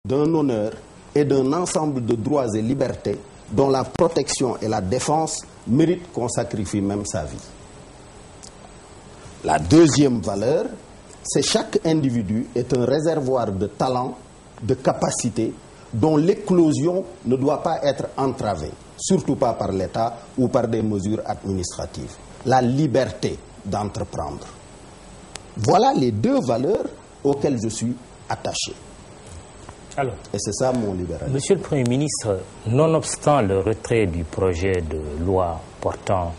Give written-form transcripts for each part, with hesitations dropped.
d'un honneur et d'un ensemble de droits et libertés dont la protection et la défense méritent qu'on sacrifie même sa vie. La deuxième valeur, c'est chaque individu est un réservoir de talent, de capacité, dont l'éclosion ne doit pas être entravée, surtout pas par l'État ou par des mesures administratives. La liberté d'entreprendre. Voilà les deux valeurs auxquelles je suis attaché. Alors, et c'est ça mon libéralisme. Monsieur le Premier ministre, nonobstant le retrait du projet de loi portant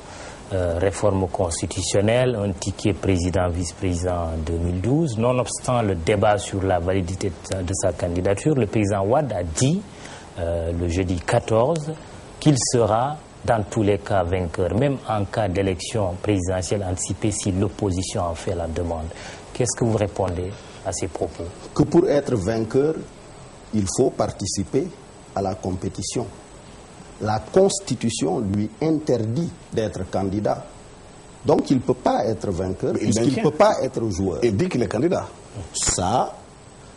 réforme constitutionnelle, un ticket président-vice-président en 2012, nonobstant le débat sur la validité de sa candidature, le président Wade a dit le jeudi 14 qu'il sera dans tous les cas vainqueur, même en cas d'élection présidentielle anticipée si l'opposition en fait la demande. Qu'est-ce que vous répondez à ces propos? Que pour être vainqueur, il faut participer à la compétition. La Constitution lui interdit d'être candidat. Donc il ne peut pas être vainqueur, puisqu'il ne peut pas être joueur. Il dit qu'il est candidat. Ça,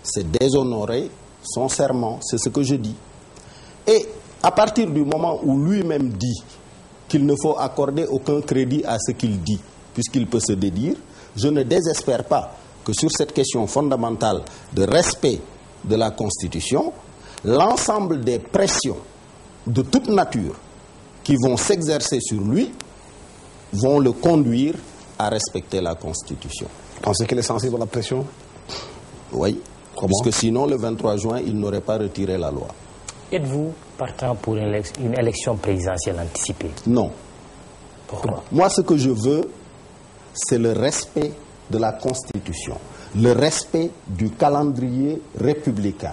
c'est déshonorer son serment, c'est ce que je dis. Et à partir du moment où lui-même dit qu'il ne faut accorder aucun crédit à ce qu'il dit, puisqu'il peut se dédire, je ne désespère pas que sur cette question fondamentale de respect de la Constitution, l'ensemble des pressions de toute nature qui vont s'exercer sur lui vont le conduire à respecter la Constitution. Vous pensez qu'il est sensible à la pression? Oui. Comment? Puisque sinon, le 23 juin, il n'aurait pas retiré la loi. Êtes-vous partant pour une élection présidentielle anticipée? Non. Pourquoi? Moi, ce que je veux, c'est le respect de la Constitution, le respect du calendrier républicain,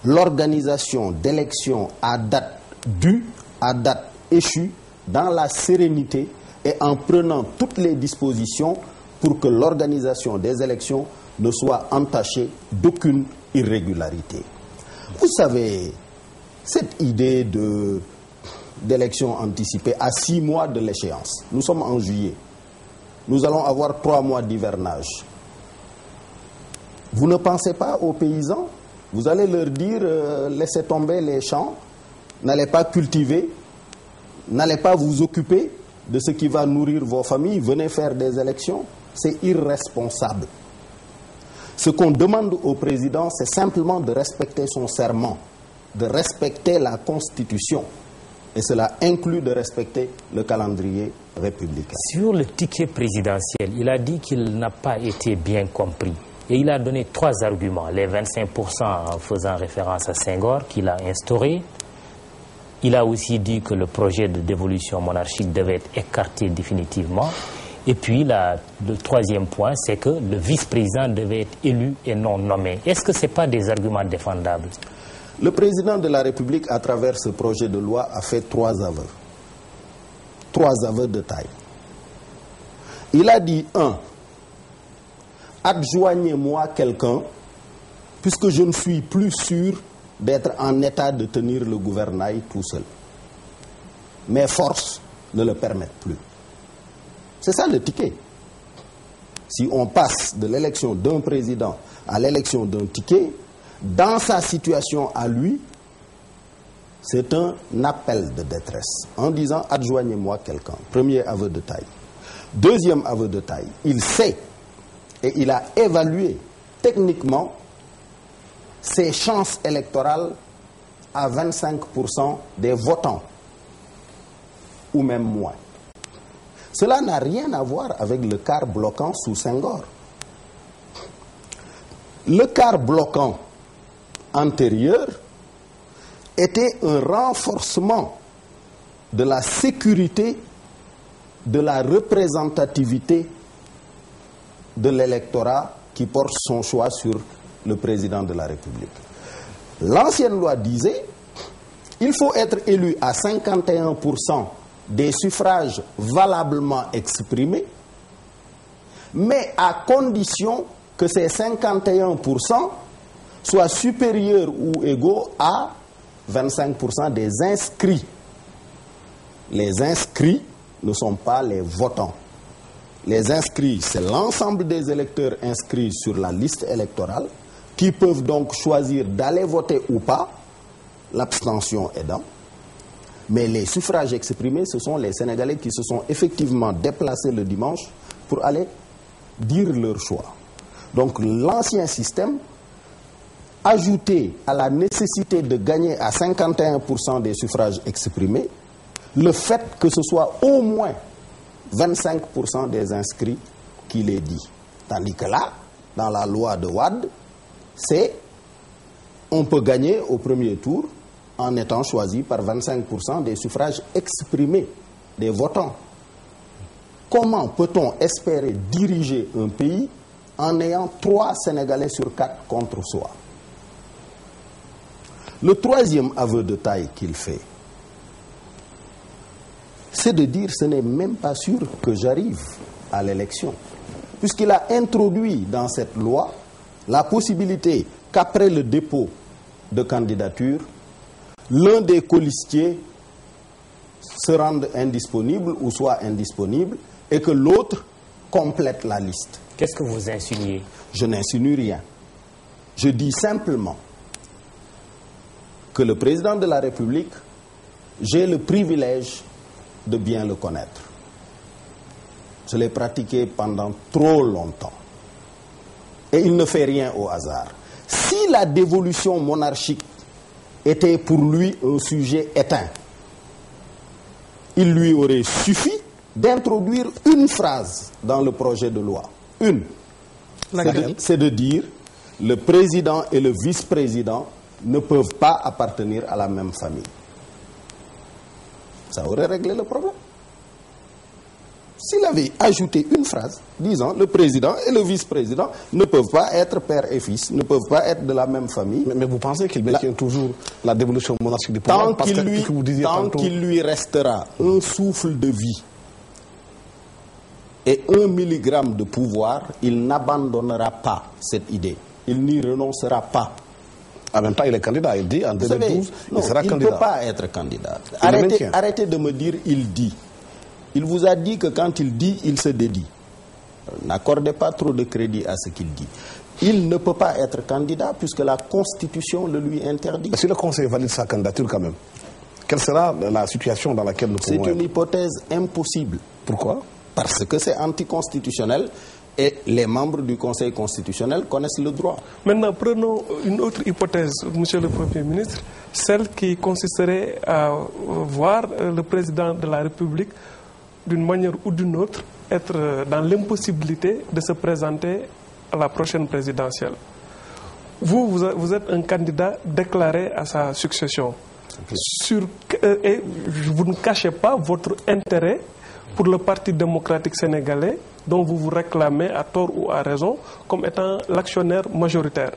l'organisation d'élections à date due, à date échue, dans la sérénité et en prenant toutes les dispositions pour que l'organisation des élections ne soit entachée d'aucune irrégularité. Vous savez, cette idée d'élection anticipée à 6 mois de l'échéance, nous sommes en juillet, nous allons avoir 3 mois d'hivernage. Vous ne pensez pas aux paysans? Vous allez leur dire, laissez tomber les champs, n'allez pas cultiver, n'allez pas vous occuper de ce qui va nourrir vos familles, venez faire des élections. C'est irresponsable. Ce qu'on demande au président, c'est simplement de respecter son serment, de respecter la Constitution. Et cela inclut de respecter le calendrier républicain. Sur le ticket présidentiel, il a dit qu'il n'a pas été bien compris. Et il a donné 3 arguments. Les 25% en faisant référence à Senghor qu'il a instauré. Il a aussi dit que le projet de dévolution monarchique devait être écarté définitivement. Et puis le troisième point, c'est que le vice-président devait être élu et non nommé. Est-ce que ce n'est pas des arguments défendables? Le président de la République, à travers ce projet de loi, a fait 3 aveux. 3 aveux de taille. Il a dit 1. Adjoignez-moi quelqu'un, puisque je ne suis plus sûr d'être en état de tenir le gouvernail tout seul. Mes forces ne le permettent plus. C'est ça le ticket. Si on passe de l'élection d'un président à l'élection d'un ticket, dans sa situation à lui, c'est un appel de détresse en disant adjoignez-moi quelqu'un. Premier aveu de taille. Deuxième aveu de taille, il sait et il a évalué techniquement ses chances électorales à 25% des votants, ou même moins. Cela n'a rien à voir avec le quart bloquant sous Senghor. Le quart bloquant antérieur était un renforcement de la sécurité, de la représentativité de l'électorat qui porte son choix sur le président de la République. L'ancienne loi disait il faut être élu à 51% des suffrages valablement exprimés, mais à condition que ces 51% soient supérieurs ou égaux à 25% des inscrits. Les inscrits ne sont pas les votants. Les inscrits, c'est l'ensemble des électeurs inscrits sur la liste électorale qui peuvent donc choisir d'aller voter ou pas, l'abstention aidant. Mais les suffrages exprimés, ce sont les Sénégalais qui se sont effectivement déplacés le dimanche pour aller dire leur choix. Donc l'ancien système, ajouté à la nécessité de gagner à 51% des suffrages exprimés, le fait que ce soit au moins 25% des inscrits qui les dit. Tandis que là, dans la loi de Wade, on peut gagner au premier tour en étant choisi par 25% des suffrages exprimés des votants. Comment peut-on espérer diriger un pays en ayant 3 Sénégalais sur 4 contre soi? Le troisième aveu de taille qu'il fait, c'est de dire ce n'est même pas sûr que j'arrive à l'élection. Puisqu'il a introduit dans cette loi la possibilité qu'après le dépôt de candidature, l'un des colistiers se rende indisponible ou soit indisponible et que l'autre complète la liste. Qu'est-ce que vous insinuez? Je n'insinue rien. Je dis simplement que le président de la République, j'ai le privilège de bien le connaître. Je l'ai pratiqué pendant trop longtemps. Et il ne fait rien au hasard. Si la dévolution monarchique était pour lui un sujet éteint, il lui aurait suffi d'introduire une phrase dans le projet de loi. Une. C'est de dire le président et le vice-président ne peuvent pas appartenir à la même famille. Ça aurait réglé le problème. S'il avait ajouté une phrase disant le président et le vice-président ne peuvent pas être père et fils, ne peuvent pas être de la même famille. Mais vous pensez qu'il maintient toujours la dévolution monarchique du pouvoir? Tant qu'il lui restera un souffle de vie et 1 milligramme de pouvoir, il n'abandonnera pas cette idée. Il n'y renoncera pas. En même temps, il est candidat. Il dit en 2012, il sera candidat. Il ne peut pas être candidat. Arrêtez de me dire il dit. Il vous a dit que quand il dit, il se dédie. N'accordez pas trop de crédit à ce qu'il dit. Il ne peut pas être candidat puisque la Constitution le lui interdit. Si le Conseil valide sa candidature quand même, quelle sera la situation dans laquelle nous pouvons être? C'est une hypothèse impossible. Pourquoi? Parce que c'est anticonstitutionnel et les membres du Conseil constitutionnel connaissent le droit. Maintenant, prenons une autre hypothèse, Monsieur le Premier ministre, celle qui consisterait à voir le président de la République, d'une manière ou d'une autre, être dans l'impossibilité de se présenter à la prochaine présidentielle. Vous êtes un candidat déclaré à sa succession. Et vous ne cachez pas votre intérêt pour le Parti démocratique sénégalais, dont vous vous réclamez à tort ou à raison comme étant l'actionnaire majoritaire.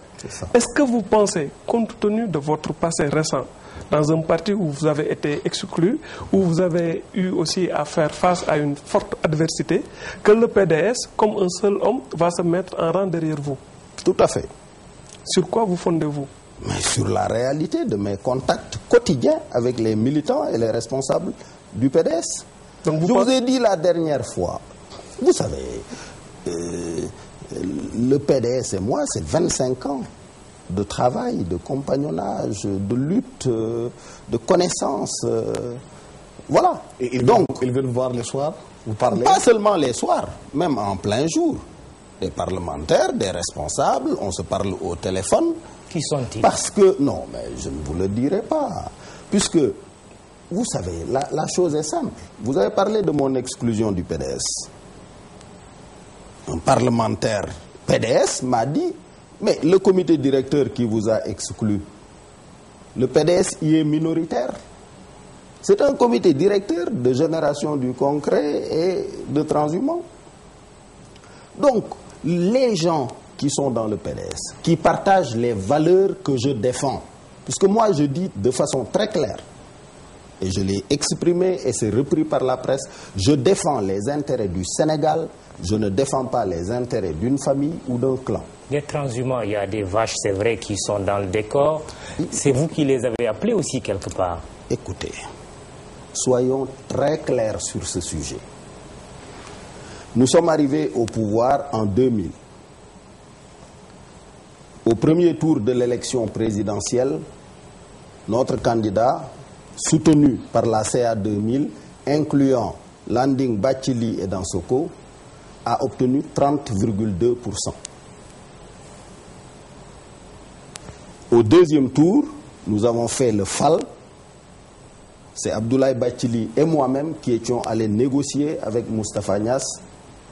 Est-ce que vous pensez, compte tenu de votre passé récent, dans un parti où vous avez été exclu, où vous avez eu aussi à faire face à une forte adversité, que le PDS, comme un seul homme, va se mettre en rang derrière vous? Tout à fait. Sur quoi vous fondez-vous? Mais sur la réalité de mes contacts quotidiens avec les militants et les responsables du PDS. Donc je vous ai dit la dernière fois, vous savez, le PDS et moi, c'est 25 ans de travail, de compagnonnage, de lutte, de connaissances. Voilà. Et donc, ils veulent voir les soirs, vous parlez? Pas seulement les soirs, même en plein jour. Des parlementaires, des responsables, on se parle au téléphone. Qui sont-ils? Parce que, non, mais je ne vous le dirai pas. Puisque, vous savez, la chose est simple. Vous avez parlé de mon exclusion du PDS. Un parlementaire PDS m'a dit, mais le comité directeur qui vous a exclu, le PDS y est minoritaire. C'est un comité directeur de génération du concret et de transhumance. Donc, les gens qui sont dans le PDS, qui partagent les valeurs que je défends, puisque moi je dis de façon très claire, et je l'ai exprimé et c'est repris par la presse, je défends les intérêts du Sénégal, je ne défends pas les intérêts d'une famille ou d'un clan. Les transhumants, il y a des vaches, c'est vrai, qui sont dans le décor. C'est vous qui les avez appelés aussi quelque part. Écoutez, soyons très clairs sur ce sujet. Nous sommes arrivés au pouvoir en 2000. Au premier tour de l'élection présidentielle, notre candidat, soutenu par la CA 2000, incluant Landing, Bathily et Dansokho, a obtenu 30,2%. Au deuxième tour, nous avons fait le FAL. C'est Abdoulaye Bathily et moi-même qui étions allés négocier avec Moustapha Niasse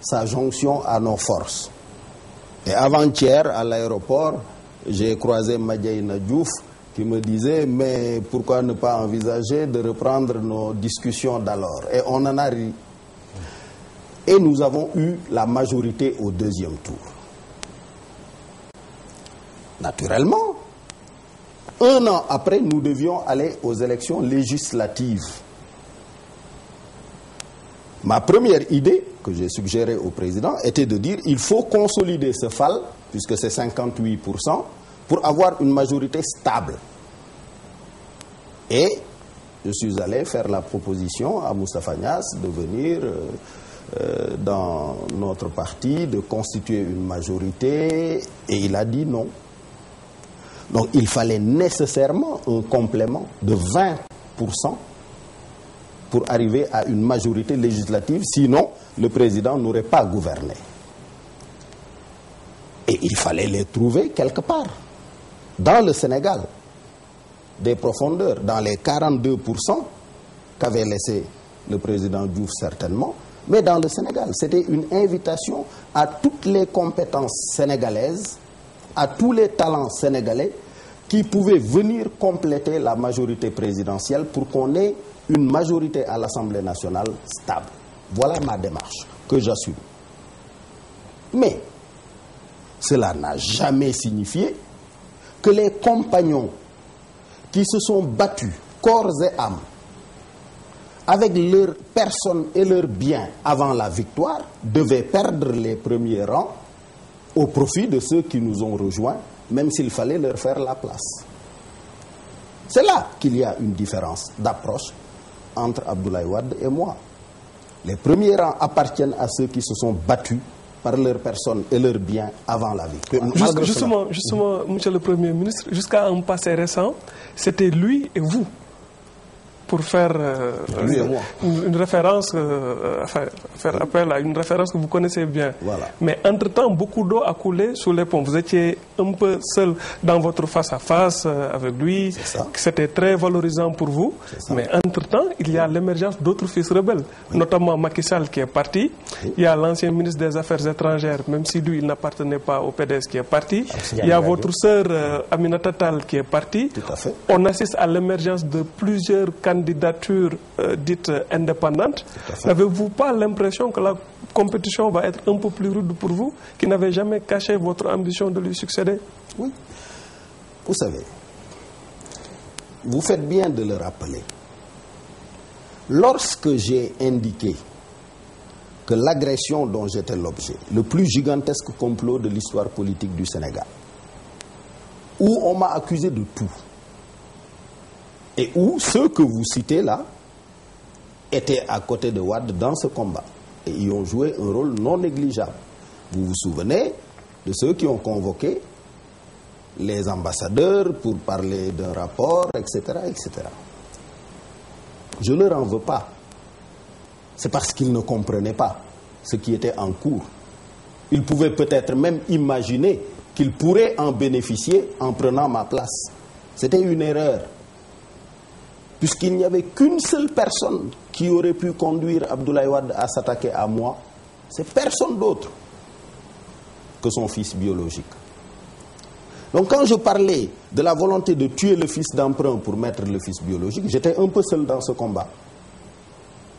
sa jonction à nos forces. Et avant-hier, à l'aéroport, j'ai croisé Madiaïna Diouf qui me disait « Mais pourquoi ne pas envisager de reprendre nos discussions d'alors ?» Et on en a ri. Et nous avons eu la majorité au deuxième tour. Naturellement, un an après, nous devions aller aux élections législatives. Ma première idée, que j'ai suggérée au président, était de dire il faut consolider ce FAL, puisque c'est 58%, pour avoir une majorité stable. Et je suis allé faire la proposition à Moustapha Niasse de venir dans notre parti, de constituer une majorité, et il a dit non. Donc il fallait nécessairement un complément de 20% pour arriver à une majorité législative, sinon le président n'aurait pas gouverné. Et il fallait les trouver quelque part, dans le Sénégal, des profondeurs, dans les 42% qu'avait laissé le président Diouf certainement, mais dans le Sénégal. C'était une invitation à toutes les compétences sénégalaises, à tous les talents sénégalais qui pouvaient venir compléter la majorité présidentielle pour qu'on ait une majorité à l'Assemblée nationale stable. Voilà ma démarche que j'assume. Mais cela n'a jamais signifié que les compagnons qui se sont battus corps et âme avec leurs personnes et leurs biens avant la victoire devaient perdre les premiers rangs au profit de ceux qui nous ont rejoints, même s'il fallait leur faire la place. C'est là qu'il y a une différence d'approche entre Abdoulaye Wade et moi. Les premiers rangs appartiennent à ceux qui se sont battus par leurs personnes et leurs biens avant la victoire. Justement, monsieur le Premier ministre, jusqu'à un passé récent, c'était lui et vous pour faire une référence, faire appel à une référence que vous connaissez bien. Voilà. Mais entre-temps, beaucoup d'eau a coulé sous les ponts. Vous étiez un peu seul dans votre face-à-face avec lui. C'était très valorisant pour vous. Mais entre-temps, il y a l'émergence d'autres fils rebelles, notamment Macky Sall qui est parti. Il y a l'ancien ministre des Affaires étrangères, même si lui, il n'appartenait pas au PDS, qui est parti. Il y a votre sœur Aminata Tall qui est partie. Tout à fait. On assiste à l'émergence de plusieurs candidatures dites indépendantes. N'avez-vous pas l'impression que la compétition va être un peu plus rude pour vous, qui n'avez jamais caché votre ambition de lui succéder? Oui. Vous savez, vous faites bien de le rappeler. Lorsque j'ai indiqué que l'agression dont j'étais l'objet, le plus gigantesque complot de l'histoire politique du Sénégal, où on m'a accusé de tout, et où ceux que vous citez là étaient à côté de Wade dans ce combat et y ont joué un rôle non négligeable. Vous vous souvenez de ceux qui ont convoqué les ambassadeurs pour parler d'un rapport, etc., etc. Je ne leur en veux pas. C'est parce qu'ils ne comprenaient pas ce qui était en cours. Ils pouvaient peut-être même imaginer qu'ils pourraient en bénéficier en prenant ma place. C'était une erreur. Puisqu'il n'y avait qu'une seule personne qui aurait pu conduire Abdoulaye Wade à s'attaquer à moi, c'est personne d'autre que son fils biologique. Donc quand je parlais de la volonté de tuer le fils d'emprunt pour mettre le fils biologique, j'étais un peu seul dans ce combat.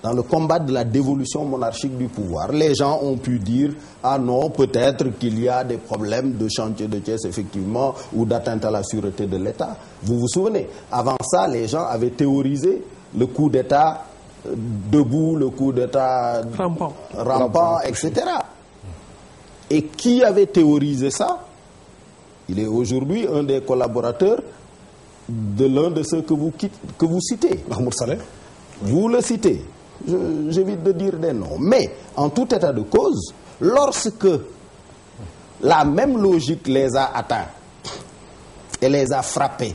Dans le combat de la dévolution monarchique du pouvoir, les gens ont pu dire « Ah non, peut-être qu'il y a des problèmes de chantier de Thiès, effectivement, ou d'atteinte à la sûreté de l'État. » Vous vous souvenez, avant ça, les gens avaient théorisé le coup d'État debout, le coup d'État rampant, etc. Et qui avait théorisé ça? Il est aujourd'hui un des collaborateurs de l'un de ceux que vous citez. Mahmoud Saleh. Vous le citez. J'évite de dire des noms. Mais, en tout état de cause, lorsque la même logique les a atteints, et les a frappés